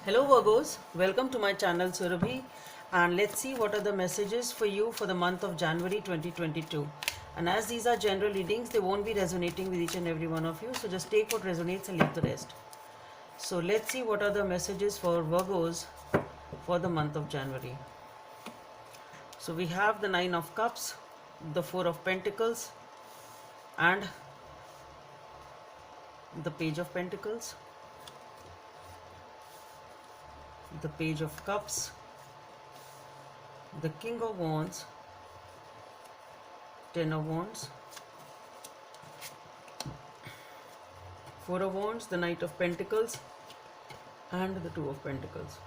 Hello Virgos, welcome to my channel Surabhi, and let's see what are the messages for you for the month of January 2022. And as these are general readings, they won't be resonating with each and every one of you, so just take what resonates and leave the rest. So let's see what are the messages for Virgos for the month of January. So we have the Nine of Cups, the Four of Pentacles, and the Page of Pentacles, the Page of Cups, the King of Wands, Ten of Wands, Four of Wands, the Knight of Pentacles, and the Two of Pentacles.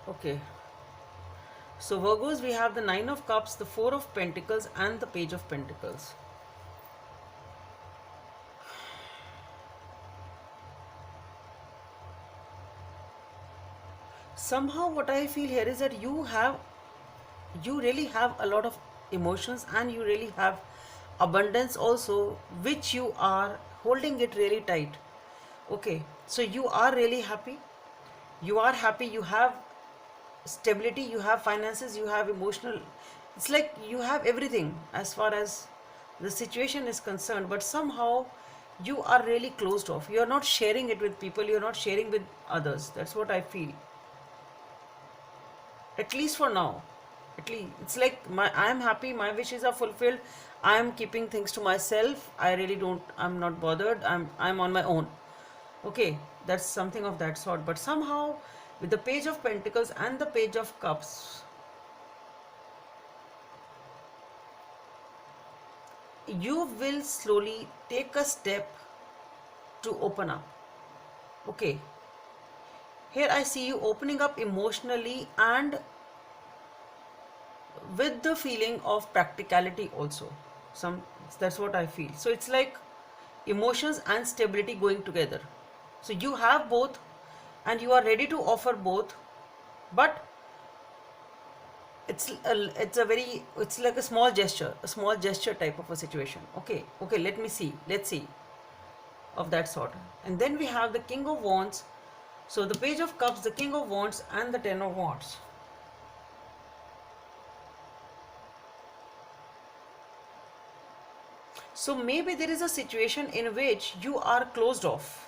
Okay, so Virgos, we have the Nine of Cups, the Four of Pentacles, and the Page of Pentacles. Somehow what I feel here is that you really have a lot of emotions, and you really have abundance also, which you are holding it really tight. Okay, so you are really happy, you have stability, you have finances, you have emotional, it's like you have everything as far as the situation is concerned, but somehow you are really closed off. You are not sharing it with people, you're not sharing with others. That's what I feel, at least for now. At least it's like I am happy, my wishes are fulfilled, I am keeping things to myself, I really don't, I'm not bothered, I'm on my own. Okay, that's something of that sort. But somehow with the Page of Pentacles and the Page of Cups, you will slowly take a step to open up. Okay, here I see you opening up emotionally and with the feeling of practicality also. That's what I feel. So it's like emotions and stability going together. So you have both and you are ready to offer both, but it's like a small gesture type of a situation. Okay, let's see of that sort. And then we have the King of Wands, so the Page of Cups, the King of Wands, and the Ten of Wands. So maybe there is a situation in which you are closed off.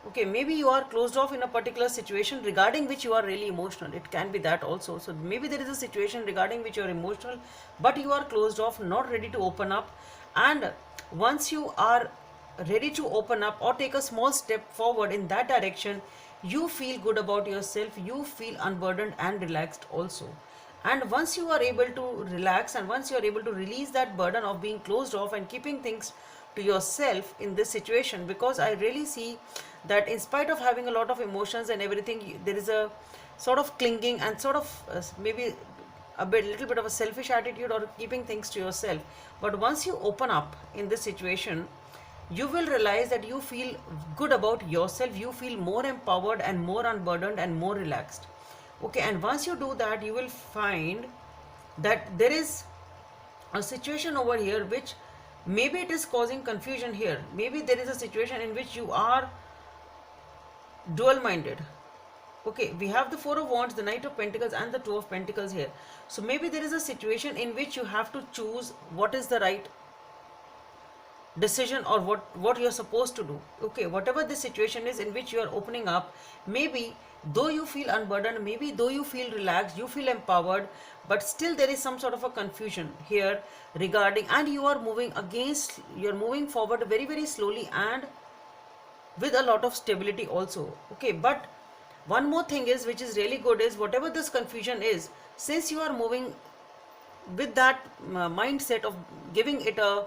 Okay, maybe you are closed off in a particular situation regarding which you are really emotional. It can be that also. So maybe there is a situation regarding which you are emotional, but you are closed off, not ready to open up. And once you are ready to open up or take a small step forward in that direction, you feel good about yourself, you feel unburdened and relaxed also. And once you are able to relax, and once you are able to release that burden of being closed off and keeping things to yourself in this situation, because I really see that in spite of having a lot of emotions and everything, there is a sort of clinging and sort of maybe little bit of a selfish attitude or keeping things to yourself. But once you open up in this situation, you will realize that you feel good about yourself, you feel more empowered and more unburdened and more relaxed. Okay, and once you do that, you will find that there is a situation over here which maybe it is causing confusion here. Maybe there is a situation in which you are dual minded. Okay, we have the Four of Wands, the Knight of Pentacles, and the Two of Pentacles here. So maybe there is a situation in which you have to choose what is the right decision or what you're supposed to do. Okay, whatever the situation is in which you are opening up, maybe though you feel unburdened, maybe though you feel relaxed, you feel empowered, but still there is some sort of a confusion here regarding, and you're moving forward very, very slowly and with a lot of stability also. Okay, but one more thing is, which is really good, is whatever this confusion is, since you are moving with that mindset of giving it a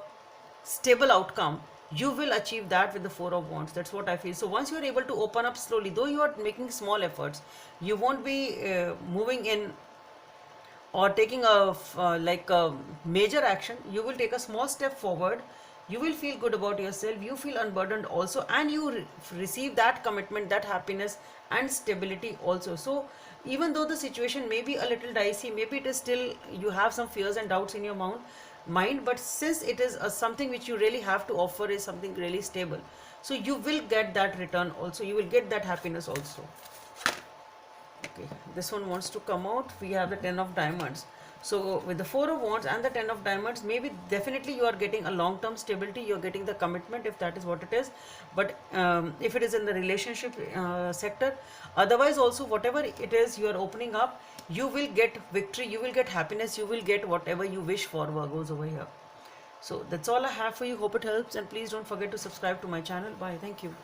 stable outcome, you will achieve that with the Four of Wands. That's what I feel. So once you are able to open up slowly, though you are making small efforts, you won't be moving in or taking a major action. You will take a small step forward, you will feel good about yourself, you feel unburdened also, and you receive that commitment, that happiness and stability also. So Even though the situation may be a little dicey, maybe it is still, you have some fears and doubts in your mind, but since it is something which you really have to offer, is something really stable, so you will get that return also, you will get that happiness also. Okay, this one wants to come out. We have the 10 of diamonds. So with the 4 of wands and the 10 of diamonds, maybe definitely you are getting a long term stability, you are getting the commitment, if that is what it is. But if it is in the relationship sector, otherwise also whatever it is you are opening up, you will get victory, you will get happiness, you will get whatever you wish for, Virgos, over here. So that's all I have for you. Hope it helps, and please don't forget to subscribe to my channel. Bye. Thank you.